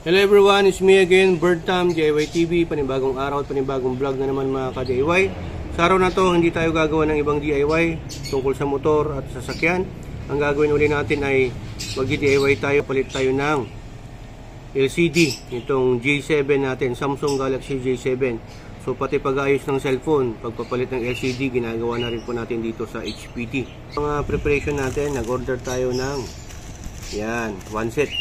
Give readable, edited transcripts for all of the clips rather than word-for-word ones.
Hello everyone, it's me again, Birdtam, DIY TV, panibagong araw at panibagong vlog na naman mga ka-DIY. Sa araw na to, hindi tayo gagawa ng ibang DIY tungkol sa motor at sasakyan. Ang gagawin uli natin ay mag-DIY tayo, palit tayo ng LCD, itong J7 natin, Samsung Galaxy J7. So pati pag-ayos ng cellphone, pagpapalit ng LCD, ginagawa na rin po natin dito sa HPT. Mga preparation natin, nag-order tayo ng yan, one set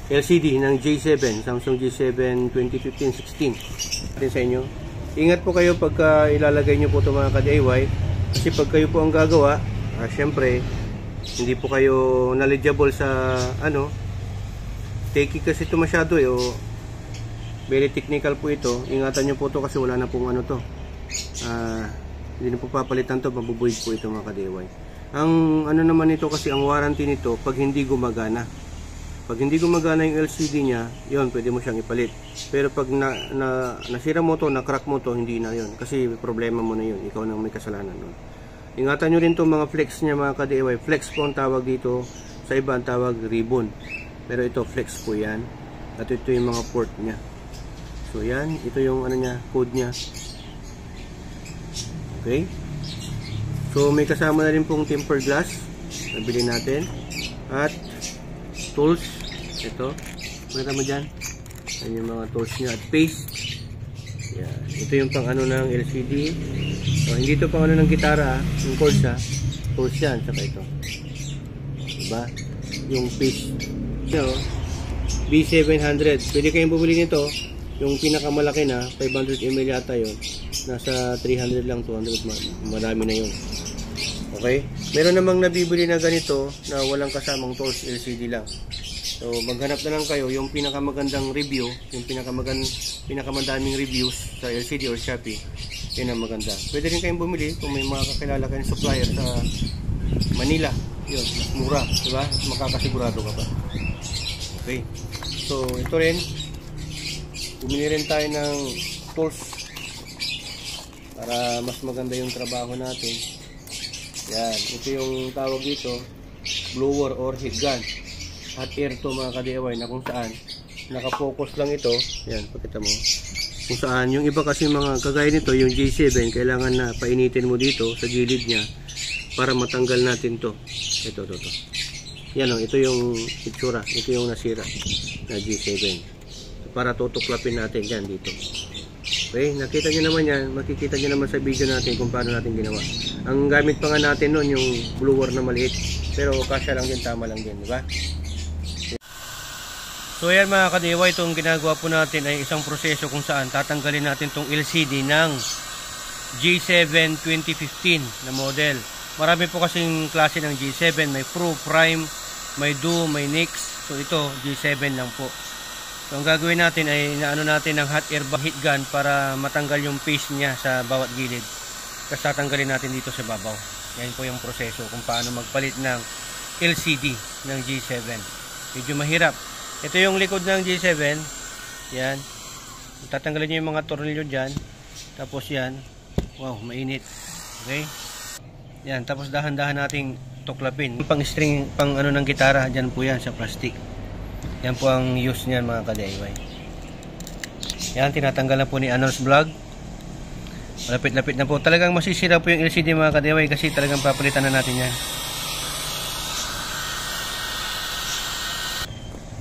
LCD ng J7, Samsung J7 2015-16 natin sa inyo. Ingat po kayo pagka ilalagay nyo po ito mga ka-DIY, kasi pag kayo po ang gagawa, syempre hindi po kayo knowledgeable sa techie kasi ito masyado o very technical po ito. Ingatan nyo po ito kasi wala na pong hindi na po papalitan to, mabubuid po ito mga ka-DIY. Ang naman ito kasi ang warranty nito pag hindi gumagana. Pag hindi gumagana yung LCD niya, yon pwede mo siyang ipalit. Pero pag nasira mo to, na-crack mo to, hindi na yon. Kasi problema mo na yun. Ikaw nang may kasalanan nun. Ingatan nyo rin itong mga flex niya mga ka-DIY. Flex po ang tawag dito. Sa iba ang tawag ribbon. Pero ito flex po yan. At ito yung mga port niya. So yan, ito yung niya, code niya. Okay. So may kasama na rin pong tempered glass. Nabili natin. At tools. Ito, makita mo dyan, yan yung mga tools nyo at paste. Yan. Ito yung pang ng LCD. So, hindi ito pang ng gitara, yung cords tools yan, saka ito, diba? Yung paste B700, pwede kayong bumili nito. Yung pinakamalaki na 500 ml yata yun, nasa 300 lang, 200, marami na yun. Okay, meron namang nabibili na ganito na walang kasamang tools, LCD lang. So maghanap na lang kayo yung pinakamagandang review, yung pinakamadaming reviews sa LCD or Shopee. Yan ang maganda. Pwede rin kayong bumili kung may mga kakilala kayong supplier sa Manila. Yun, mas mura, diba? Makakasigurado ka pa. Okay, so ito rin, bumili rin tayo ng tools para mas maganda yung trabaho natin. Yan, ito yung tawag dito, blower or heat gun. Hot air to mga ka-DIY na kung saan nakafocus lang ito. Yan, pakita mo. Kung saan, yung iba kasi mga kagaya nito, yung J7, kailangan na painitin mo dito sa gilid niya para matanggal natin to. Ito. Yan ito yung itsura. Ito yung nasira na J7. Para tutuklapin natin yan dito. Okay, nakita nyo naman yan, makikita nyo naman sa video natin kung paano natin ginawa. Ang gamit pa nga natin nun, yung blower na maliit, pero kasya lang din, tama lang din, di ba? So yan mga ka-DIY, itong ginagawa po natin ay isang proseso kung saan tatanggalin natin itong LCD ng J7 2015 na model. Marami po kasing klase ng J7, may Pro, Prime, may Duo, may Nix. So ito, J7 lang po. So ang gagawin natin ay inaano natin ng hot air heat gun para matanggal yung paste niya sa bawat gilid. Tapos tatanggalin natin dito sa babaw. Yan po yung proseso kung paano magpalit ng LCD ng J7. Medyo mahirap. Ito yung likod ng J7. Yan. Tatanggalin nyo yung mga tornilyo dyan. Tapos yan. Wow, mainit. Okay. Yan. Tapos dahan-dahan nating tuklapin. Pang string, pang ng gitara. Dyan po yan sa plastic. Yan po ang use niyan mga ka-DIY. Yan, tinatanggal na po ni Anos Vlog. Malapit-lapit na po. Talagang masisira po yung LCD mga ka-DIY kasi talagang papalitan na natin yan.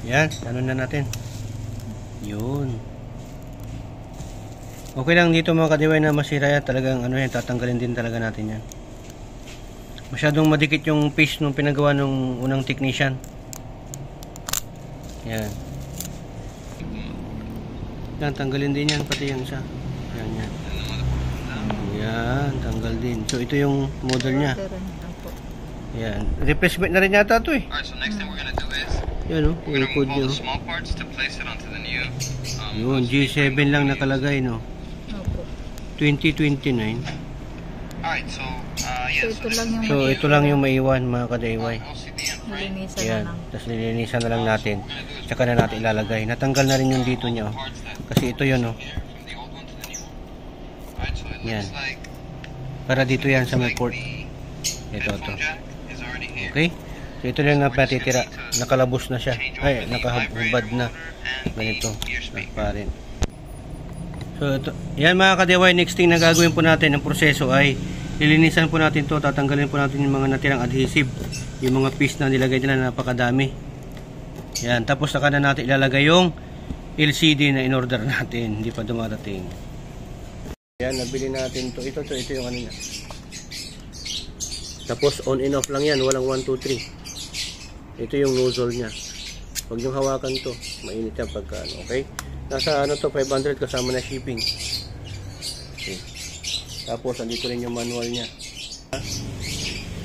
Yan, na natin. Yun. Okay lang dito mga ka-DIY na masira yan. Talagang yan, tatanggalin din talaga natin yan. Masyadong madikit yung paste nung pinagawa nung unang technician. Yan. Yan, tanggalin din yan, pati yung isa. Yan. Yan, tanggal din. So, ito yung model niya. Yan. Replacement na rin yata ito eh. Alright, so next thing we're gonna do is yan yung code nyo. Yun, G7 lang nakalagay, no? 2029. Alright, so, so ito lang yung maiwan mga ka-DIY. Lilinisan yan, na lang. tapos lilinisan na lang natin. Tsaka na natin ilalagay. Natanggal na rin yung dito niya, oh. Kasi ito yun, oh. Yan. Para dito yan sa may port. Ito. Okay? So ito lang na patitira. Nakalabos na siya. Ay, nakahubad na. Ganito. Pa rin. So ito. Yan mga ka-DIY, next thing na gagawin po natin ang proseso ay lilinisan po natin to. Tatanggalin po natin yung mga natirang adhesive. Yung mga piece na nilagay nila, napakadami. Yan. Tapos saka na natin ilalagay yung LCD na in-order natin. Hindi pa dumarating. Yan, nabili natin to. Ito yung ano niya. Tapos on and off lang yan. Walang 1, 2, 3. Ito yung nozzle niya. Huwag niyong hawakan to. Mainit yan pagka ano. Okay? Nasa ano to, 500 kasama na shipping. Okay. Tapos andito rin yung manual niya.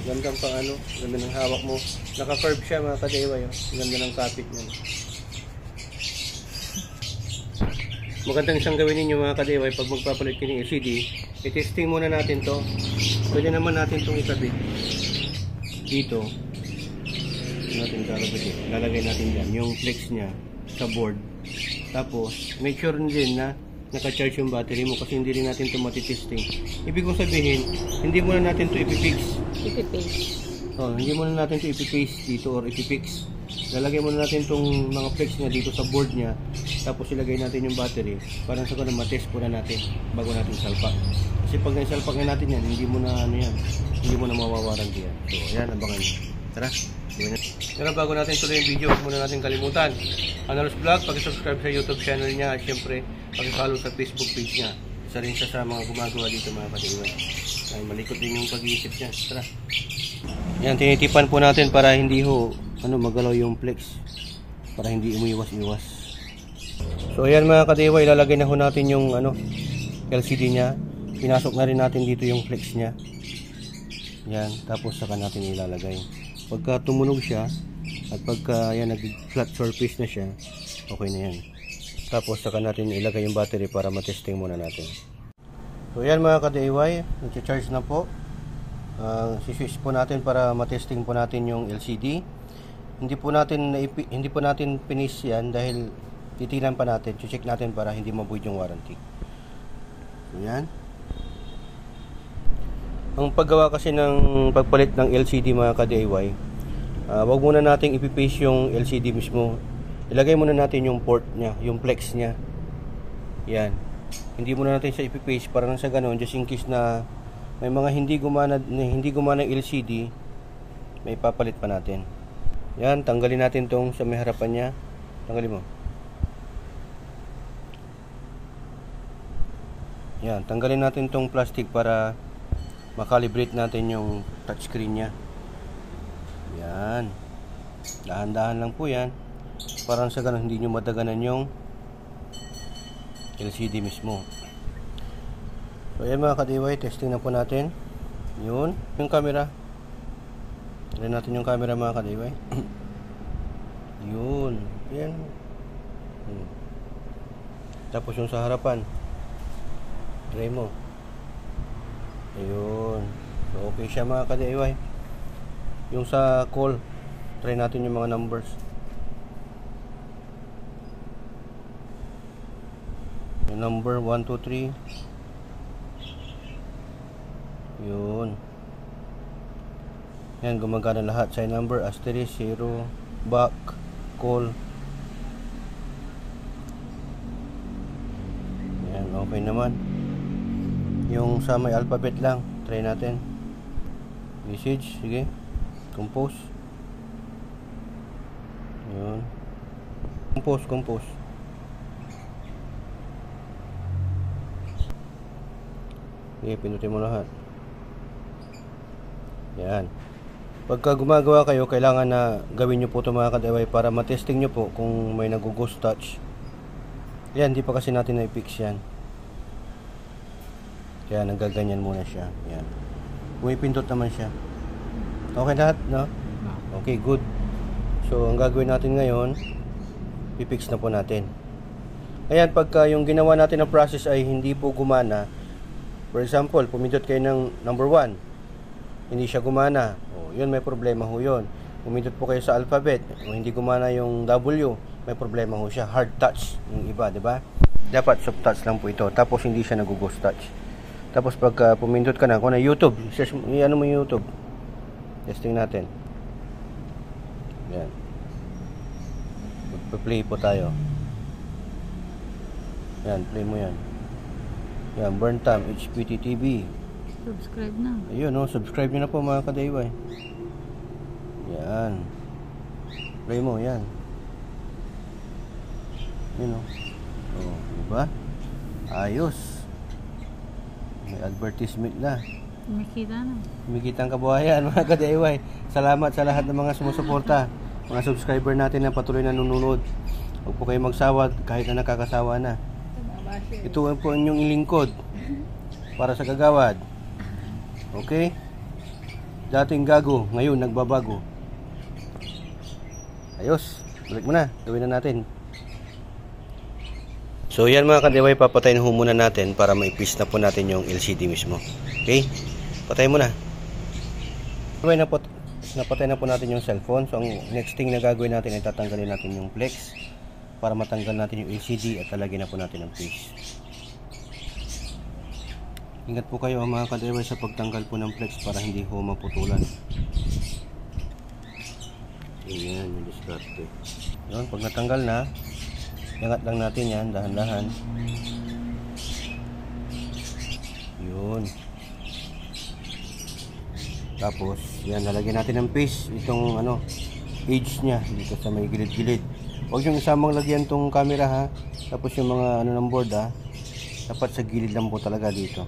Gandang pang ano. Ganda ng hawak mo. Naka-curve siya mga ka-DIY. Ganda ng kapit niya. Magandang isang gawin ninyo mga ka-DIY pag magpapalit kayo ng LCD. I-testing muna natin to. Pwede naman natin itong itabi dito. Lalagay natin dyan yung flex nya sa board. Tapos make sure din na naka-charge yung battery mo kasi hindi rin natin ito matitesting. Ibig kong sabihin, hindi muna natin ito ipipix. Hindi muna natin ito ipipaste dito or ipipix. Lalagay muna natin itong mga flex nya dito sa board nya. Tapos ilagay natin yung battery. Parang sa kanang matest po na natin bago natin salpak. Kasi pag naisalpak na natin yan, hindi mo na ano yan. Hindi mo na mawawaranty yan. So ayan, abangan nyo. Tara. Pero bago natin tuloy yung video, huwag muna natin kalimutan. Analos Vlog, pag-subscribe sa YouTube channel niya at syempre pag-follow sa Facebook page niya. Isa rin siya sa mga gumagawa dito mga ka-DIY. Ay, malikot din yung pag-iisip niya. Tara. Yan, tinitipan po natin para hindi magalaw yung flex. Para hindi umiwas-iwas. So ayan mga ka-DIY, ilalagay na natin yung LCD niya. Pinasok na rin natin dito yung flex niya. Yan, tapos saka natin ilalagay. Pagka tumunog siya at pagka yan nag-flat surface na siya, okay na yan. Tapos saka natin ilagay yung battery para matesting muna natin. So yan mga ka-DIY, nag-charge na po. Si-switch po natin para matesting po natin yung LCD. Hindi po natin finish yan dahil titingnan pa natin, check natin para hindi ma-void yung warranty. So yan. Ang paggawa kasi ng pagpalit ng LCD mga ka-DIY, wag muna nating ipipaste yung LCD mismo. Ilagay muna natin yung port nya, yung flex nya. Yan. Hindi muna natin siya ipipaste para nang sa ganun, just in case na may mga hindi gumana ng LCD, may papalit pa natin. Yan, tanggalin natin tong sa may harapan niya. Tanggalin mo. Yan, tanggalin natin tong plastic para makalibrate natin yung touchscreen nya. Yan. Dahan-dahan lang po yan. Parang sa ganun hindi nyo madaganan yung LCD mismo. So yan mga ka-DIY, testing na po natin. Yun, yung camera. Try natin yung camera mga ka-DIY. Yun. Yan. Tapos yung sa harapan. Try mo. Ayun. So okay siya mga ka-DIY. Yung sa call, try natin yung mga numbers. Yung number 1, 2, 3. Yun. Yan, gumagana lahat. Sign number, asterisk, 0, back, call. Yan, okay naman. Yung sa may alphabet lang, try natin. Message, sige. Compose. Yun. Compose. Sige, pinutin mo lahat. Yan. Pagka gumagawa kayo, kailangan na gawin nyo po ito mga ka-DIY para matesting nyo po kung may nag-ghost touch. Yan, di pa kasi natin na-fix yan. Kaya nagaganyan muna siya. Yan. Pumipindot naman siya. Okay lahat, no? Okay, good. So, ang gagawin natin ngayon, pipix na po natin. Ayan, pagka yung ginawa natin na process ay hindi po gumana, for example, pumindot kayo ng number 1, hindi siya gumana. O, yun, may problema ho yun. Pumindot po kayo sa alphabet, o hindi gumana yung W, may problema ho siya. Hard touch, yung iba, di ba? Dapat soft touch lang po ito. Tapos hindi siya nag-ghost touch. Tapos pagka pumindot ka na, kung na YouTube, ano mo YouTube? Testing natin. Yan. Magpa-play po tayo. Yan, play mo yan. Yan, Burn Time HPT TV. Subscribe na. Ayun, oh, subscribe nyo na po mga ka-DIY. Yan. Play mo, yan. Yun, oh. Oh, diba? Ayos. May advertisement na. Kumikita na. Kumikita ang kabuhayan mga ka-DIY. Salamat sa lahat ng mga sumusuporta, mga subscriber natin na patuloy na nanonood. Huwag po kayo magsawa kahit na nakakasawa na. Ito po inyong ilingkod para sa kagawad. Okay? Dating gago, ngayon nagbabago. Ayos, balik mo na, gawin na natin. So yan mga ka-DIY, papatayin ho muna natin para maipis na po natin yung LCD mismo. Okay? Patay mo na. Napatay na po natin yung cellphone. So ang next thing na gagawin natin ay tatanggalin natin yung flex para matanggal natin yung LCD at talagyan na po natin ang flex. Ingat po kayo mga ka-DIY sa pagtanggal po ng flex para hindi ho maputulan. Ayan yung diskarte. Yun, pag natanggal na, iangat lang natin yan, dahan-dahan. Yun. Tapos, yan, lalagyan natin ng paste. Itong, edge nya, dito sa may gilid-gilid. Huwag yung isamang lagyan tong camera ha. Tapos yung mga, ng board ha. Dapat sa gilid lang po talaga dito.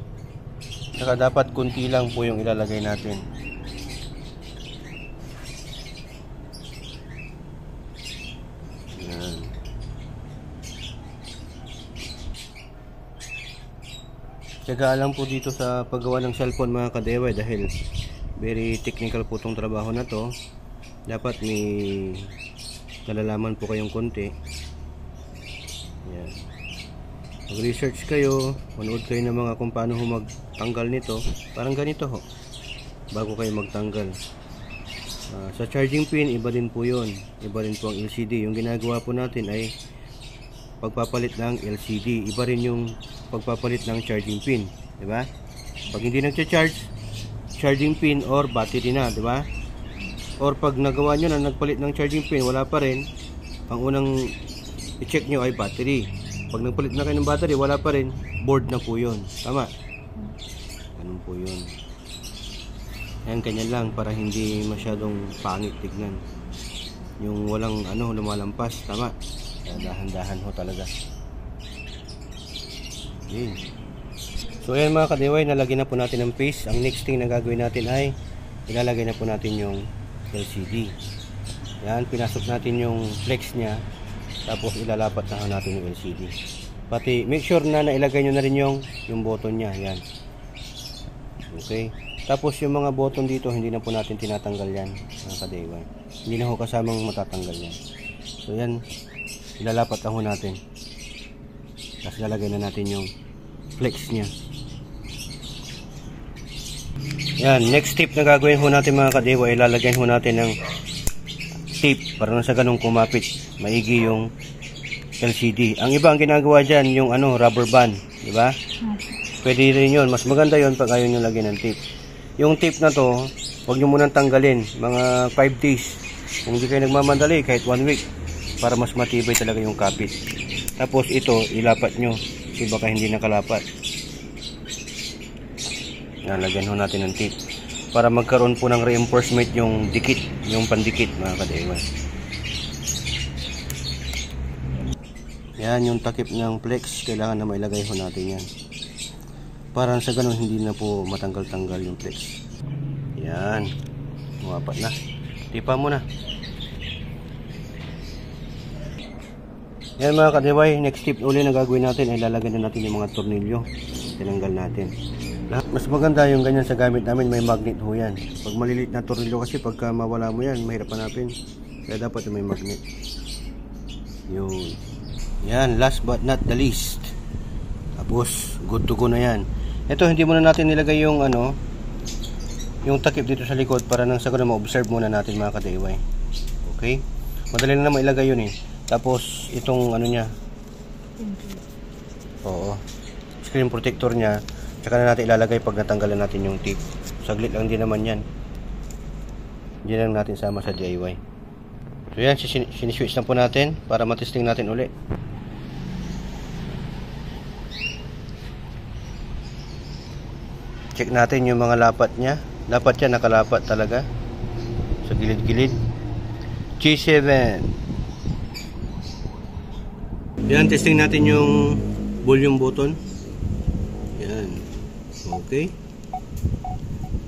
Saka dapat kunti lang po yung ilalagay natin. Yan. Tiyaga lang po dito sa paggawa ng cellphone mga ka-DIY dahil very technical po itong trabaho na to. Dapat may nalalaman po kayong konti. Yan. Mag-research kayo, manood kayo ng mga kung paano ho magtanggal nito. Parang ganito ho, bago kayo magtanggal. Sa charging pin, iba din po yun. Iba rin po ang LCD. Yung ginagawa po natin ay pagpapalit ng LCD. Iba rin yung pagpapalit ng charging pin, diba? Pag hindi nagcha-charge, charging pin or battery na, diba? Or pag nagawa nyo na nagpalit ng charging pin, wala pa rin, ang unang i-check nyo ay battery. Pag nagpalit na kayo ng battery, wala pa rin, board na po yun. Tama? Ganun po yun. Ayan, ganyan lang para hindi masyadong pangit tignan. Yung walang lumalampas. Tama? Dahan-dahan ho talaga. Okay. So ayan mga ka-DIY, nalagyan na po natin ng paste. Ang next thing na gagawin natin ay ilalagay na po natin yung LCD. Yan, pinasok natin yung flex nya. Tapos ilalapat na natin yung LCD. Pati make sure na nailagay nyo na rin yung button nya. Yan. Okay. Tapos yung mga button dito, hindi na po natin tinatanggal yan mga ka-DIY. Hindi na ho kasamang matatanggal yan. So yan, ilalapat na ho natin. Tapos lalagay na natin yung flex nya. Yan, next tip na gagawin ho natin mga ka-DIY, ilalagyan ho natin ng tape para na sa ganung kumapit maigi yung LCD. Ang iba ang ginagawa dyan yung rubber band, di ba? Pwede rin yun, mas maganda yun pag ayaw nyo lagyan ng tape. Yung tape na to, huwag nyo munang tanggalin, mga 5 days. Kung hindi kayo nagmamadali, kahit 1 week, para mas matibay talaga yung kapit. Tapos ito, ilapat nyo, kasi baka hindi nakalapat. Nalagyan ho natin ng tape para magkaroon po ng reinforcement yung dikit, yung pandikit mga ka-DIY. Yan yung takip ng flex, kailangan na mailagay ho natin yan para sa ganun hindi na po matanggal-tanggal yung flex. Yan, umapat na, tipa mo na. Yan mga ka-DIY, next tip uli na gagawin natin ay lalagyan na natin yung mga tornilyo. Tinanggal natin. Mas maganda yung ganyan sa gamit namin, may magnet ho yan. Pag malilit na tornilyo kasi pagka mawala mo yan, mahirap hanapin. Kaya dapat may magnet. Yun. Yan, last but not the least. Tapos, good to go na yan. Ito, hindi muna natin nilagay yung yung takip dito sa likod para nang sa ganun ma-observe muna natin mga ka-DIY. Okay? Madali na naman ilagay yun eh. Tapos, itong nya. Oo. Screen protector nya. Tsaka na natin ilalagay pag natanggalan natin yung tape. Saglit lang din naman yan. Diyan lang natin sama sa DIY. So yan, siniswitch na po natin para matesting natin uli. Check natin yung mga lapat niya. Dapat yan nakalapat talaga sa gilid-gilid. G7. Yan, testing natin yung volume button. Yan. Okay.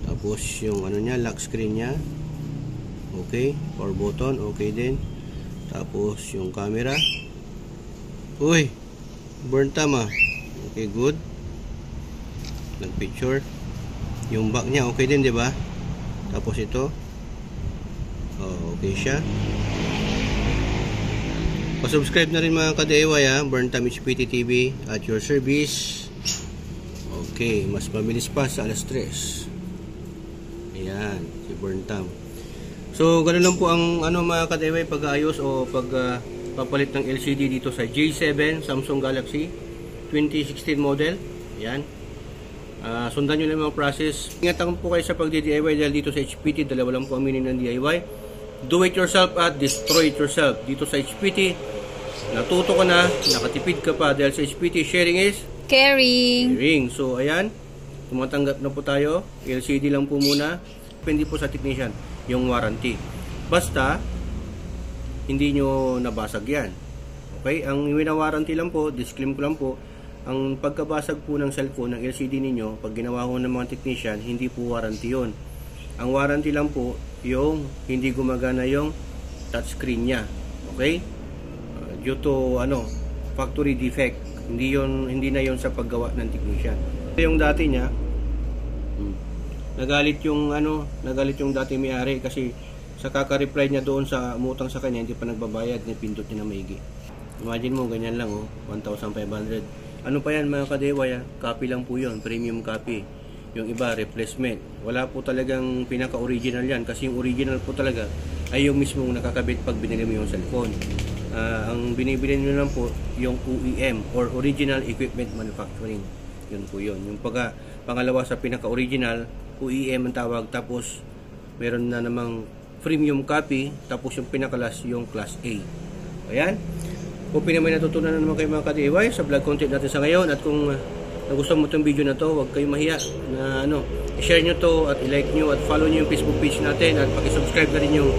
Tapos yung ano niya, lock screen niya. Okay. Power button, okay din. Tapos yung camera. Uy, burn time ah. Okay, good. Nag-picture. Yung back niya, okay din, di ba? Tapos ito. Oh, okay siya. Pa-subscribe na rin mga ka-DIY ha. Burn Time HPT TV at your service. Okay, mas mabilis pa sa alas 3. Ayan, si Burn Time. So, ganoon lang po ang ano mga ka-DIY pag-aayos o papalit ng LCD dito sa J7 Samsung Galaxy 2016 model. Ayan. Sundan nyo lang mga process. Ingatan po kayo sa pag-DIY dahil dito sa HPT, dalawa lang po ang meaning ng DIY. Do it yourself at destroy it yourself. Dito sa HPT, natuto ka na, nakatipid ka pa dahil sa HPT, sharing is caring. So, ayan, tumatanggap na po tayo. LCD lang po muna. Depende po sa technician, yung warranty. Basta, hindi nyo nabasag yan. Okay? Ang wina-warranty lang po, disclaim ko lang po, ang pagkabasag po ng cellphone, ng LCD ninyo, pag ginawa ko ng mga technician, hindi po warranty yun. Ang warranty lang po, yung hindi gumagana yung touchscreen niya. Okay? Due to factory defect. Hindi na yon sa paggawa ng technician. Yung dati niya, nagalit yung dati may-ari kasi sa kaka-reply niya doon sa umutang sa kanya, hindi pa nagbabayad, pindot niya na maigi. Imagine mo, ganyan lang 1,500. Ano pa yan mga ka-DIY? Copy lang po yun, premium copy. Yung iba, replacement. Wala po talagang pinaka-original yan kasi yung original po talaga ay yung mismong nakakabit pag binili mo yung cellphone. Ang binibili nyo lang po yung OEM or Original Equipment Manufacturing. Yun po yun. Yung pangalawa sa pinaka-original, OEM ang tawag, tapos meron na namang premium copy, tapos yung pinakalas yung Class A. Ayan. Kung may natutunan na naman kayo mga ka-DIY sa vlog content natin sa ngayon, at kung nagustuhan mo itong video na to, huwag kayong mahiya na i-share nyo to at i-like nyo at follow nyo yung Facebook page natin at pakisubscribe na rin yung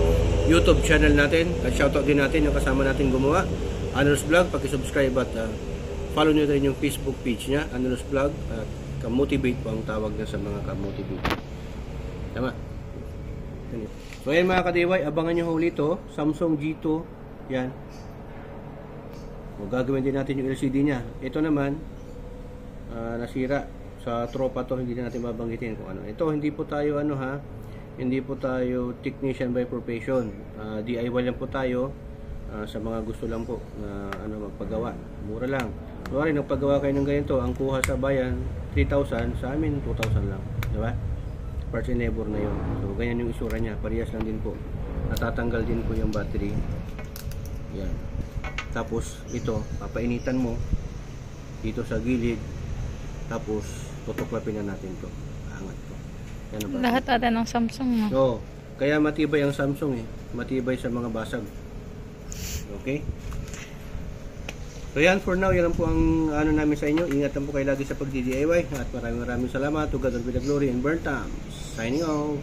YouTube channel natin at shoutout din natin yung kasama natin gumawa, Anur's Vlog. Pakisubscribe at follow nyo rin yung Facebook page niya, Anur's Vlog, at Ka-Motivate po ang tawag na sa mga Ka-Motivate. Tama? So ayan mga ka-DIY, abangan nyo huli to, Samsung G2, yan. O, gagawin din natin yung LCD niya. Ito naman, nasira sa tropa to, hindi na natin mabanggitin kung ano. Ito, hindi po tayo hindi po tayo technician by profession. DIY lang po tayo sa mga gusto lang po na magpagawa. Mura lang. Sorry, nagpagawa kayo ng ganito, ang kuha sa bayan 3,000, sa amin 2,000 lang, di ba? Parts and labor na yun. So ganyan yung isura niya, parehas lang din po. Natatanggal din po yung battery. Yan. Tapos ito, papainitan mo dito sa gilid. Tapos tutuklapin na natin to. Angat to. Yan ang Lahat ata ng Samsung, no? So, kaya matibay ang Samsung matibay sa mga basag. Okay? So yan, for now, yan po ang namin sa inyo. Ingatan po kayo lagi sa pag-DIY at maraming salamat. To God be the glory and burn time. Signing off.